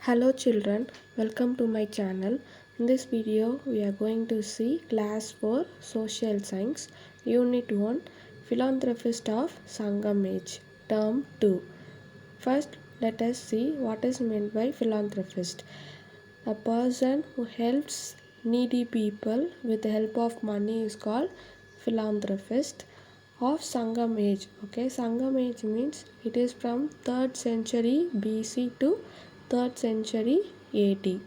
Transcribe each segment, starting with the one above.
Hello children, welcome to my channel. In this video we are going to see Class 4 Social Science Unit 1 Philanthropist of Sangam Age Term 2. First let us see what is meant by philanthropist. A person who helps needy people with the help of money is called philanthropist of Sangam age. Okay, Sangam age means it is from 3rd century BC to 3rd century AD.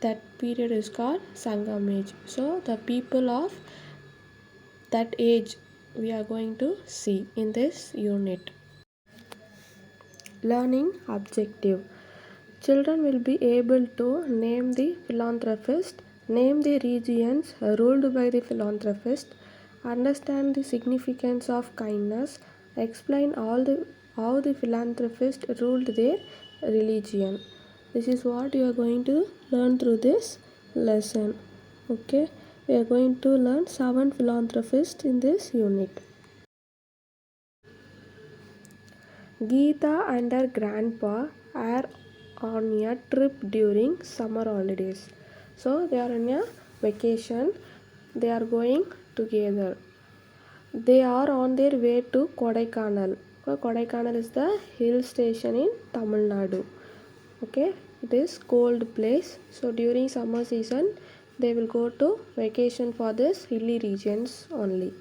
That period is called Sangam age. So the people of that age we are going to see in this unit. Learning objective. Children will be able to name the philanthropist, name the regions ruled by the philanthropist, understand the significance of kindness, explain how the philanthropist ruled their religion. This is what you are going to learn through this lesson. Okay, we are going to learn 7 philanthropists in this unit. Geeta and her grandpa are on a trip during summer holidays. So they are on a vacation. They are going together. They are on their way to Kodaikanal. Kodaikanal is the hill station in Tamil Nadu. Okay, it is cold place. So during summer season, they will go to vacation for this hilly regions only.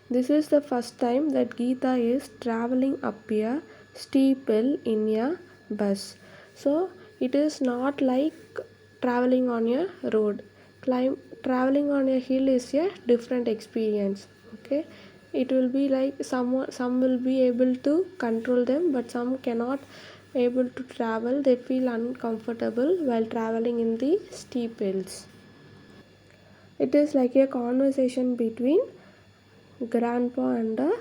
This is the first time that Geeta is traveling up a steep hill in a bus. So it is not like traveling on a road. Traveling on a hill is a different experience. Okay, it will be like some will be able to control them, but some cannot able to travel. They feel uncomfortable while traveling in the steep hills. It is like a conversation between grandpa and a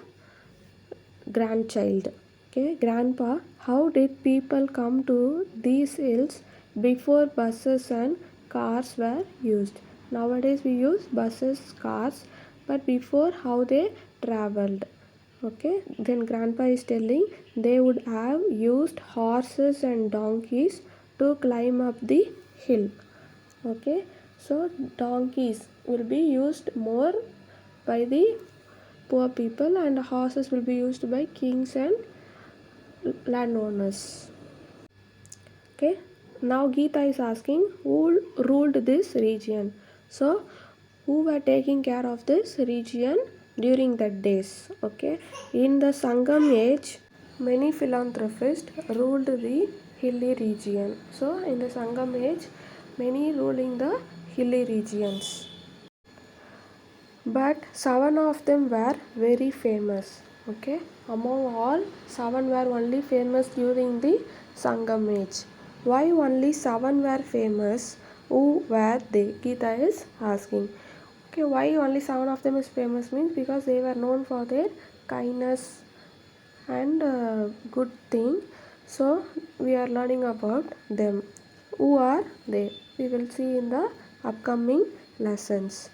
grandchild. Okay, grandpa, how did people come to these hills before buses and cars were used? Nowadays we use buses, cars, but before how they traveled. Okay, then grandpa is telling they would have used horses and donkeys to climb up the hill. Okay, so donkeys will be used more by the poor people and horses will be used by kings and landowners. Okay, now Geeta is asking who ruled this region. So who were taking care of this region during that days? Okay, in the Sangam age many philanthropists ruled the hilly region. So in the Sangam age many ruling the hilly regions, but 7 of them were very famous. Okay, among all 7 were only famous during the Sangam age. Why only 7 were famous? Who were they? Geeta is asking. Okay, why only 7 of them is famous means because they were known for their kindness and good thing. So we are learning about them. Who are they? We will see in the upcoming lessons.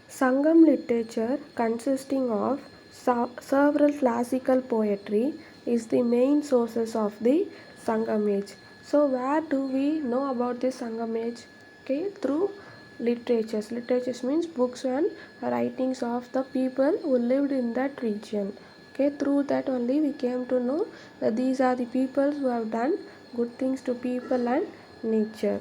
Sangam literature, consisting of several classical poetry, is the main sources of the Sangam age. So where do we know about this Sangam age? Okay, through literatures. Literatures means books and writings of the people who lived in that region. Okay, through that only we came to know that these are the people who have done good things to people and nature.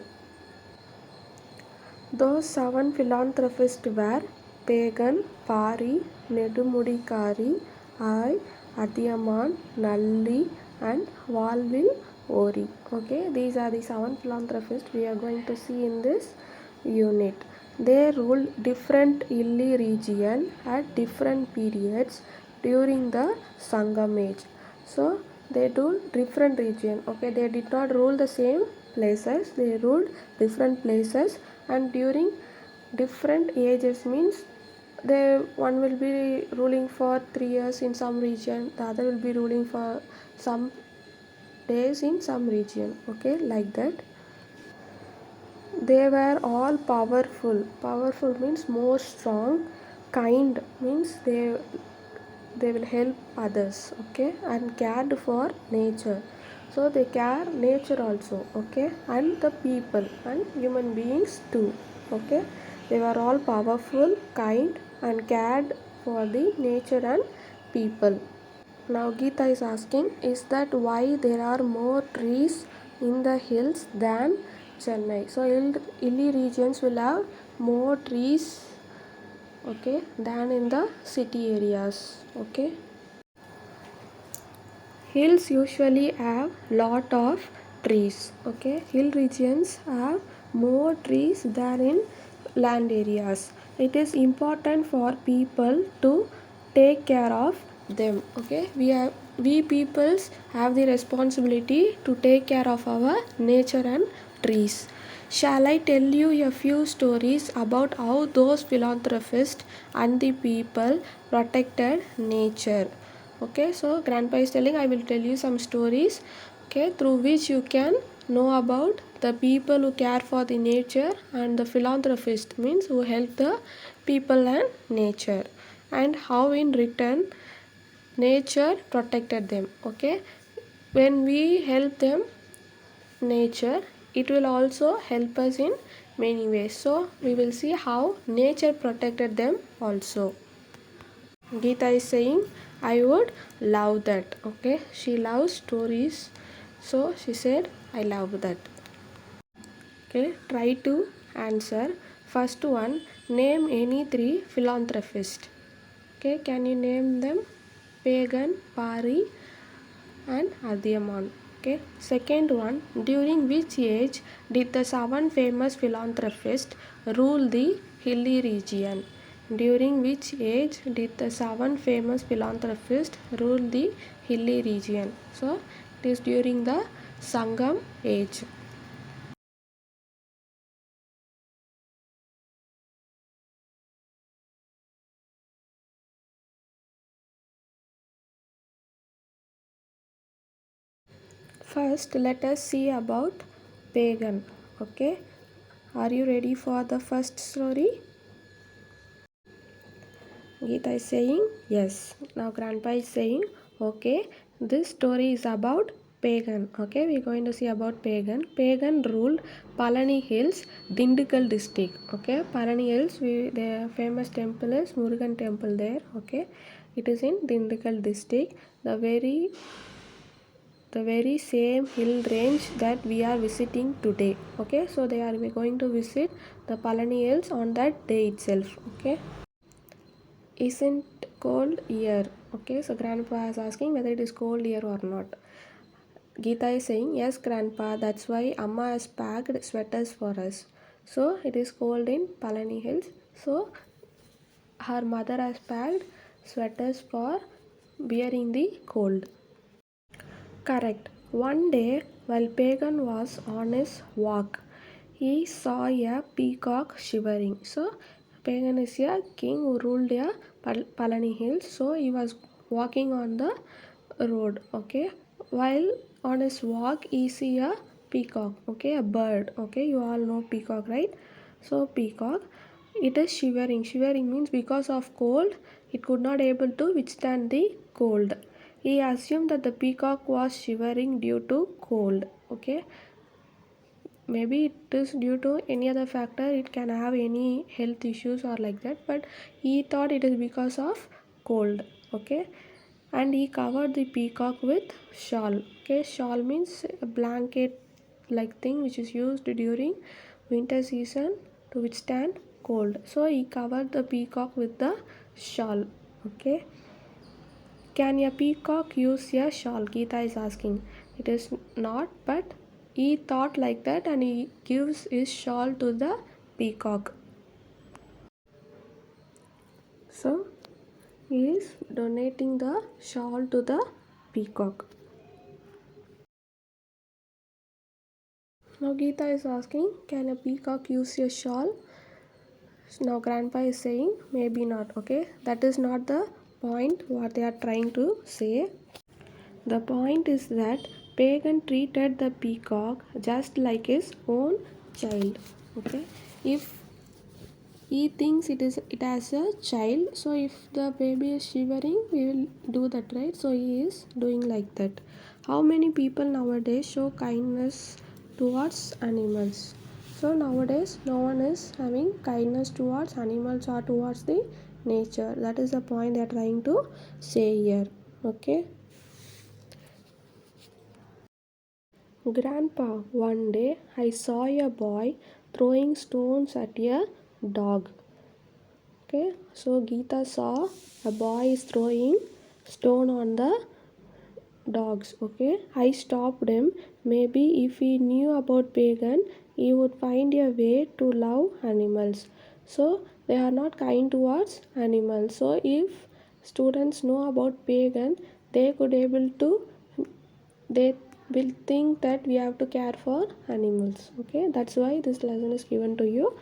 Those 7 philanthropists were Pegan, Pari, Nedumudikari, Adhiyamman, Nalli and Valvil Ori. Okay, these are the 7 philanthropists we are going to see in this unit. They ruled different hilly region at different periods during the Sangam age. So they ruled different region. Okay, they did not rule the same places. They ruled different places and during different ages means one will be ruling for 3 years in some region, the other will be ruling for some days in some region. Okay, like that. They were all powerful means more strong, kind means they will help others. Okay, and cared for nature. So they care nature also, okay, and the people and human beings too, okay. They were all powerful, kind, and cared for the nature and people. Now Geeta is asking, is that why there are more trees in the hills than Chennai? So hilly regions will have more trees, okay, than in the city areas, okay. Hills usually have lot of trees, okay. Hill regions have more trees than in land areas. It is important for people to take care of them, okay. We peoples have the responsibility to take care of our nature and trees. Shall I tell you a few stories about how those philanthropists and the people protected nature? Okay, so grandpa is telling I will tell you some stories, okay, through which you can know about the people who care for the nature and the philanthropist means who help the people and nature, and how in return nature protected them, okay. When we help them nature, it will also help us in many ways. So we will see how nature protected them also. Geeta is saying, I would love that. Okay, she loves stories, so she said, I love that. Okay, try to answer. First one, name any three philanthropists. Okay, can you name them? Pegan, Pari, and adhiyamman. Okay, second one, during which age did the seven famous philanthropists rule the hilly region? During which age did the seven famous philanthropists rule the hilly region? So it is during the sangam age. First, let us see about Pegan. Okay, are you ready for the first story? Geeta is saying yes. Now grandpa is saying okay. This story is about Pegan. Okay, we're going to see about Pegan. Pegan ruled Palani Hills, Dindigul district. Okay, Palani Hills, the famous temple is Murugan temple there. Okay, it is in Dindigul district. The very same hill range that we are visiting today. Okay, so we're going to visit the Palani Hills on that day itself. Okay. Isn't cold here? Okay, so grandpa is asking whether it is cold here or not. Geeta is saying yes grandpa, that's why amma has packed sweaters for us. So it is cold in Palani Hills, so her mother has packed sweaters for bearing the cold. Correct. One day, while Pagan was on his walk, he saw a peacock shivering. So, Pagan is a king who ruled a Palani Hills. So, he was walking on the road. Okay. While on his walk, he see a peacock. Okay, a bird. Okay, you all know peacock, right? So, peacock. It is shivering. Shivering means because of cold, it could not able to withstand the cold. He assumed that the peacock was shivering due to cold. Okay, maybe it is due to any other factor. It can have any health issues or like that. But he thought it is because of cold. Okay, and he covered the peacock with shawl. Okay, shawl means a blanket like thing which is used during winter season to withstand cold. So he covered the peacock with the shawl. Okay. Can a peacock use a shawl? Geeta is asking. It is not, but he thought like that and he gives his shawl to the peacock. So he is donating the shawl to the peacock. Now Geeta is asking, can a peacock use a shawl? Now grandpa is saying maybe not. Okay, that is not the point what they are trying to say. The point is that Pagan treated the peacock just like his own child. Okay, if he thinks it as a child, so if the baby is shivering, we will do that, right? So he is doing like that. How many people nowadays show kindness towards animals? So nowadays no one is having kindness towards animals or towards the nature. That is the point they are trying to say here. Okay. Grandpa, one day I saw a boy throwing stones at a dog. Okay, so Geeta saw a boy is throwing stone on the dogs. Okay, I stopped him. Maybe if he knew about Pegan, he would find a way to love animals. So they are not kind towards animals. So if students know about Pegan, they could able to they will think that we have to care for animals. Okay, that's why this lesson is given to you.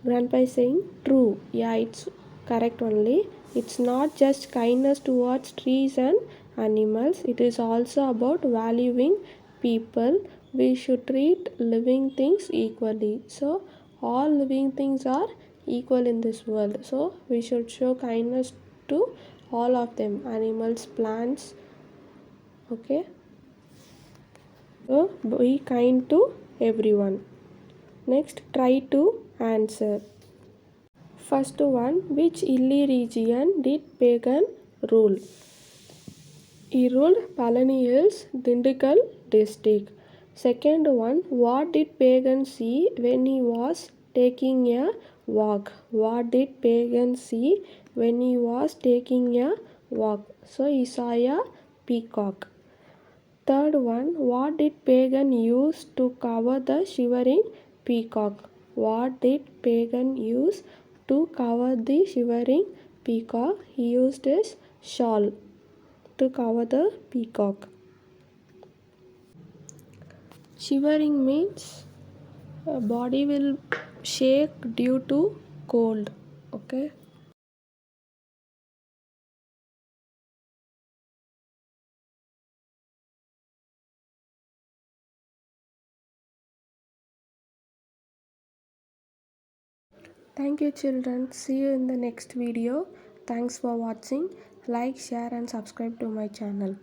Grandpa is saying true. Yeah, it's correct only. It's not just kindness towards trees and animals, it is also about valuing people. We should treat living things equally. So all living things are equal in this world. So we should show kindness to all of them, animals, plants. Okay. So be kind to everyone. Next, try to answer. First one, which hilly region did Pegan rule? He ruled Palani Hills, Dindigul district. Second one, what did Pegan see when he was taking a walk? What did Pegan see when he was taking a walk? So he saw a peacock. Third one, what did Pegan use to cover the shivering peacock? What did Pegan use to cover the shivering peacock? He used his shawl to cover the peacock. Shivering means a body will shake due to cold. Okay. Thank you children. See you in the next video. Thanks for watching. Like, share and subscribe to my channel.